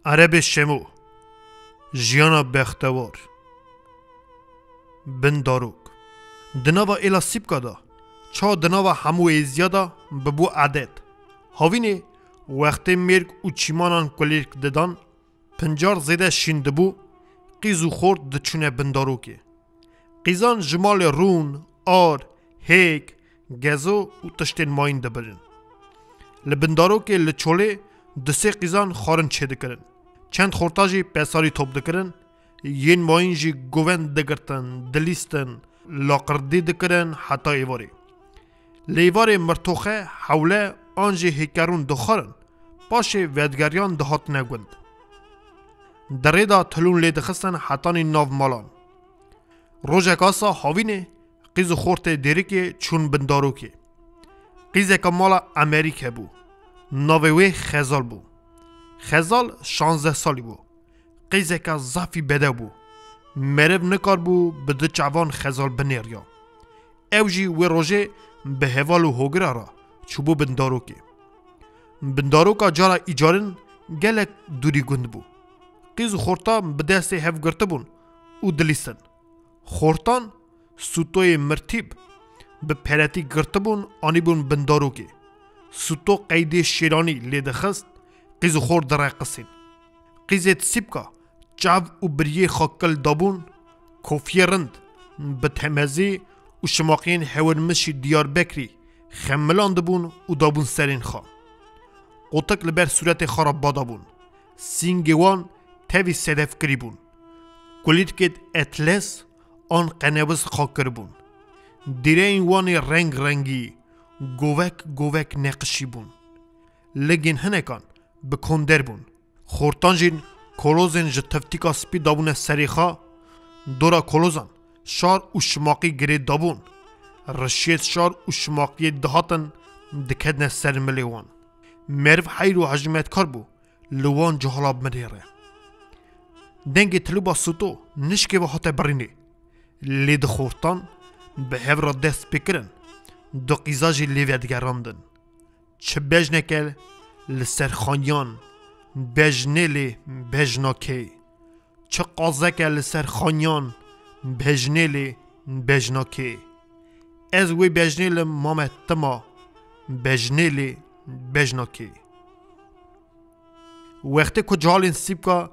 عرب شمو جیانا بختوار بن داروک دناوا ایلا سیب کادا چا دناوا همو ایزیادا ببو عدد هاوینه وقت مرگ و چیمانان کلیرک ددان پنجار زیده شیندبو قیزو خورد دچونه بن داروکه قیزان جمال رون آر هیک گزو و تشتین ماین دبرن لبن داروکه لچوله دسه قیزان خارن چه دکرن چند خورتاجی پیساری توب دکرن ین ماین جی گووند دگرتن دلیستن لاقردی دکرن حتی ایواری لیوار مرتوخه حوله آنجی هکرون دخارن باشه ودگریان دهات نگوند دره دا تلون لید خستن حتانی ناو مالان روژک آسا هاوینه قیز خورت دیری که چون بندارو که قیز که مالا امریکه بو ناوی خزال بو خزال 16 سالی بو قیز که زفی بده بو مرو نکار بو بده چوان خزال بنیریا اوجی و روژه به هوالو هوگره را چوبو بندارو که بندارو که جارا ایجارن گلک دوری گند بو قیز خورتا به دست هف گرته بون او دلیستن خورتان سوتوی مرتیب به پرتی گرته بون آنی بون بندارو که سوتو قید شیرانی لیده خست قیز خور در قصین قیزت سیبکا چاو و بریه خاکل دابون کوفی رند به تمزی و شماقین هون مشی دیار بکری خملان دبون و دابون سرین خوا قوتک لبر صورت خراب بادابون سینگوان تاوی صدف کری بون کلید کد اتلس آن قنوز خاکر بون دیره این وانی رنگ رنگی گووک نقشی بون لگین هنکان بکندر بون خورتان جین کلوزن جتفتیکا سپی دابون سریخا دورا کلوزان شار و شماقی گری دابون رشید شار و شماقی دهاتن دکدن سر ملیوان مرو حیر و حجمت کار بو لوان جهالاب مریره دنگ تلوبا سوتو نشکه و حتی برینه لید خورتان به هفرا دست بکرن دو قیزاجی لیویدگراندن چه بجنکل لسرخانیان بجنه بجناکه چه قازکه لسرخانیان بجنه بجناکه از وی بجنه مامت تما بجنه بجناکه وقتی که جالین سیبکا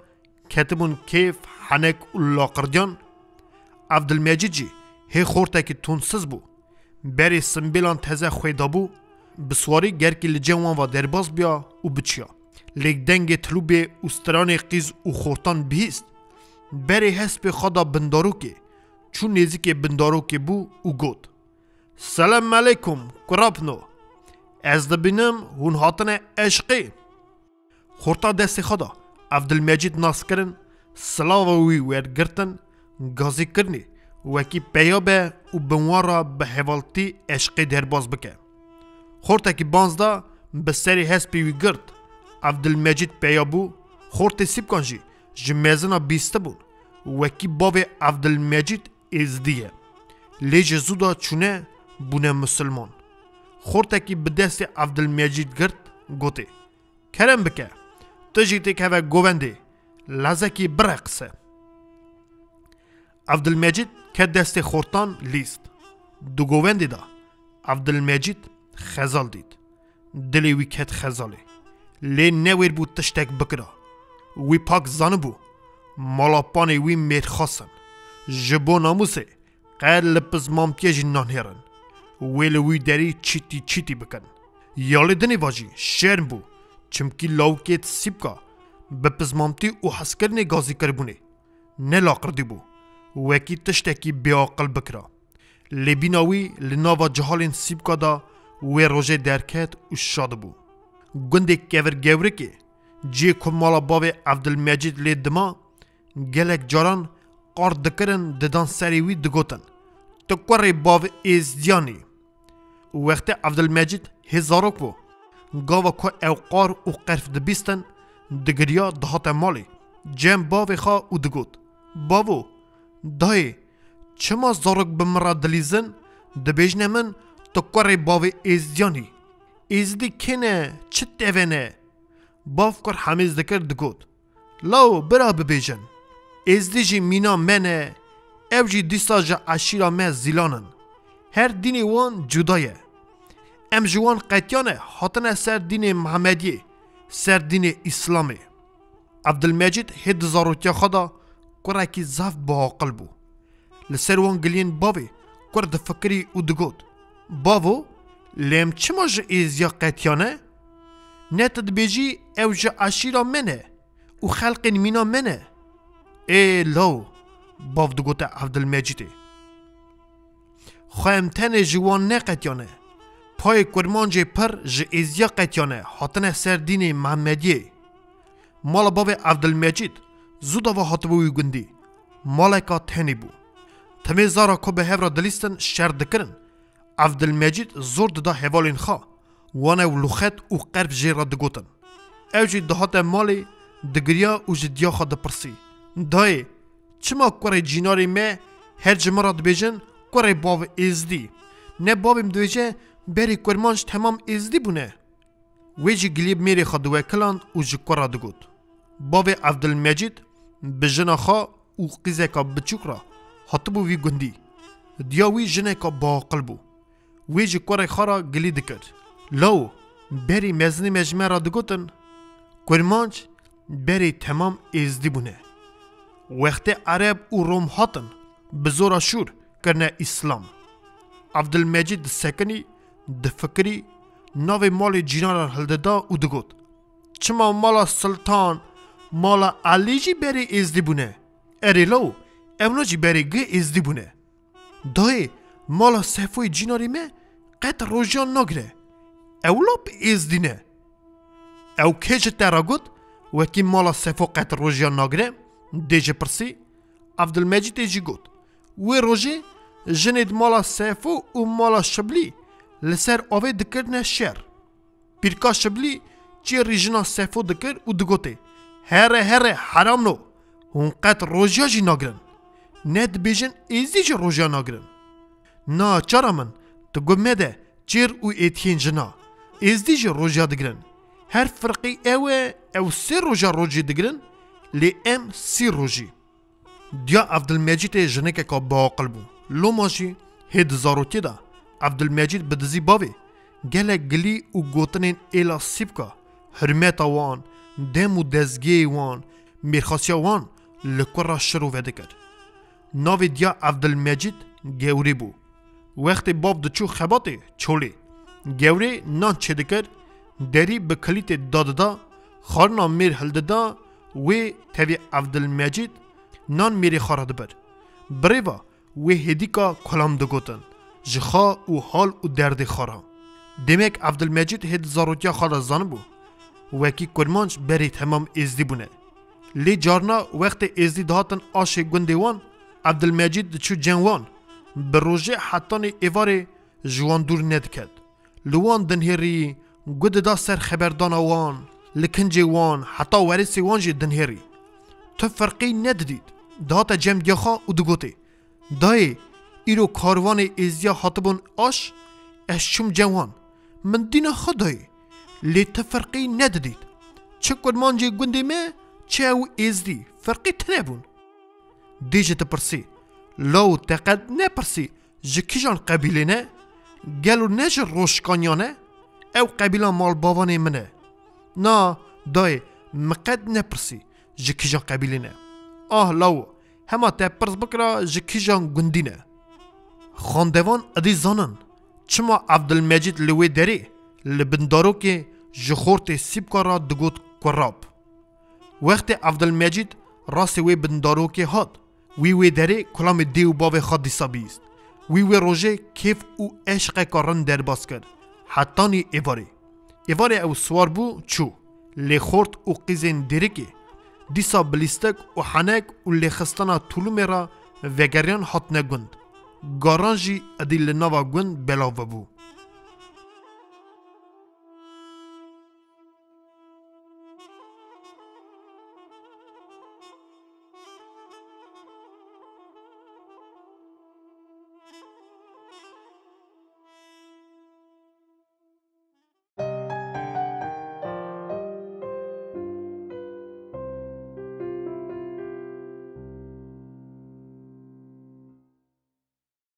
کتبون کیف حنک و لاقردیان عبدالمجید جی هی خورتا که تونسز بو بری سنبیلان تزه خویدا بو بسواری گرکی لجوان و درباز بیا و بچیا لیک دنگ تلوبی استران قیز و خورتان بیست بری حسب خدا بندارو که چون نیزی که بندارو که بو و گود سلام علیکم کرابنو از دبینم هون هاتن عشقی خورتا دست خدا عبدالمجید ناس کرن سلاوی ورگرتن گازی کرنی وکی پیابه و بنوارا به حوالتی عشقی درباز بکه خورتا که بانزده به سری حسبی وی گرد عبدالمجید پیابو خورت سیب کنجی جمیزنا بیسته بون وکی باوی عبدالمجید ازدیه لیج زودا چونه بونه مسلمان خورتا که به دست عبدالمجید گرد گوته کرم بکه تجیتی که و گوونده لزکی برقصه عبدالمجید که دست خورتان لیست دو گوونده دا عبدالمجید خزال دید دلی وی کت خزاله لی نویر بود تشتک بکرا وی پاک زانه بو مالاپانه وی میرخواستن جبو ناموسه قیر لپز مامتیه جنان هرن ویل وی داری چیتی بکن یالی دنی واجی شرم بو چمکی لاوکیت سیبکا به پزمامتی و حسکرنی گازی کربونه نه لاقردی بو وکی تشتکی بیاقل بکرا لبیناوی لناوا جهالین سیبکا دا و روژه درکت و شاد بو گنده کور گوره که جی کمالا باوی عبدالمجید لی دما گلک جاران قار دکرن ددان سریوی دگوتن تکوری باوی ازدیانی وقتی عبدالمجید هزاروک بو گاوا که اوقار و قرف دبیستن دگریا دهات مالی جم باوی خواه و دگوت باوو دای چما زارک بمرا دلیزن دبیجنه من تو کاری باوی ازدیانی ازدی کنه چه دوینه باف کر همیز دکر دگوت لو برا ببیجن ازدی جی مینا منه او جی دیستا جا عشیرا مه زیلانن هر دینی وان جدایه ام جوان قیتیانه حاطنه سر دین محمدیه سر دین اسلامه عبدالمجید هد زاروتیا خدا کرا کی زف با قلبو لسر وان گلین باوی کر دفکری او دگود باوو لیم چما جا ایزیا قیتیانه نت دبیجی او جا عشیرا منه و خلق مینا منه ای لو باو دگوت عبدالمجیده خواهم تن جوان نه قیتیانه پای کرمانج پر ج ایزیا قیتیانه حاطنه سر دین محمدیه مالا باب عبدالمجید زودا و حاطبوی گندی مالکا تنی بو تمی زارا که به هفرا دلیستن شر دکرن عبدالمجید زور دادا حوالین خوا وانه و لخت و قرب جیرا دگوتن او جی دهات مالی دگریا و جدیا خوا دپرسی دای چما کره جیناری مه هر جمرا دبیجن کره باو ازدی نه باویم دویجه بری کرمانج تمام ازدی بونه ویجی گلیب میری خدوه کلان و جی کرا دگود باو عبدالمجید بجنا خوا و قیزه که بچوک را حطبو وی گندی دیا وی جنه که با قلبو ویجی کره خارا گلی دکر لو بری مزنی مجمع را دگوتن کرمانج بری تمام ازدی بونه وقت عرب و روم هاتن بزورا شور کرنه اسلام عبدالمجید سکنی دفکری ناوی مال جینارا هلددا و دگوت چما مالا سلطان مالا علی جی بری ازدی بونه اری لو امنا جی بری گه ازدی بونه دای مالا سفوی جیناری مه قط روژان نگره اولا به ازدی نه او کج ترا گود وکی مالا سفو قط روژان نگره دیجه پرسی عبدالمجید دیجی گود و روژه جند مالا سیفو و مالا شبلی لسر آوه دکرنه شر پیرکا شبلی چی ریجنا سیفو دکر و دگوته هره حرام نو هون قط روژیا جی ناگرن ند بیجن ایزی جی روژیا ناگرن نا چارا من تو گمده چیر و ایتین جنا ایزی جی روژیا دگرن هر فرقی او سی روژا روژی دگرن لی ام سی روژی دیا عبدالمجید جنکه که با قلبو لو ماشی هد زاروتی دا عبدالمجید بدزی باوی گله گلی و گوتنین ایلا سیبکا حرمتا وان دم و دزگی وان میرخاسیا وان لکورا شروع وده کرد ناوی دیا عبدالمجید گوری بو وقتی باب دچو خباته چولی گوری نان چه دکر دری به کلیت داددا خارنا میر هلددا و تاوی عبدالمجید نان میری خارد بر بریوا و هدیکا کلام دگوتن جخا و حال و درد خارا دمک عبدالمجید هد زاروتیا خارا زن بو وکی کرمانج بری تمام ازدی بونه لی جارنا وقت ازدی دهاتن آش گندوان عبدالمجید چو جنوان بروژه حتان ایوار جوان دور ند کد لوان دنهری گود دا سر خبردان وان لکنجی وان حتا ورسی وان جی دنهری تو فرقی نددید دهات جمع دیخوا و دگوته دای ایرو کاروان ازیا حاطبون آش اشچم جوان من دین خدای لی تفرقی نددید چه کرمانجی گنده مه چه او ازدی فرقی تنبون دیجه تپرسی لو تقد نپرسی جکیجان قبیله نه گلو نجر روشکانیانه او قبیله مال باوانه منه نا دای مقد نپرسی جکیجان قبیله نه لو همه تپرس بکرا جکیجان گندینه خاندوان ادی زانن چما عبدالمجید لوی داری لبندارو که جخورت سیب کارا دگوت کراب وقت عبدالمجید راست وی بندارو که هاد وی داری کلام دیو باو خود دیسا بیست وی روژه کیف و عشق کارن در باز کرد حتی نی ایواری او سوار بو چو لی خورت و قیزین داری که دیسا بلیستک و حنک و لی خستانا طولو میرا وگریان حت نگوند گارانجی ادی لناوا گوند بلاو بو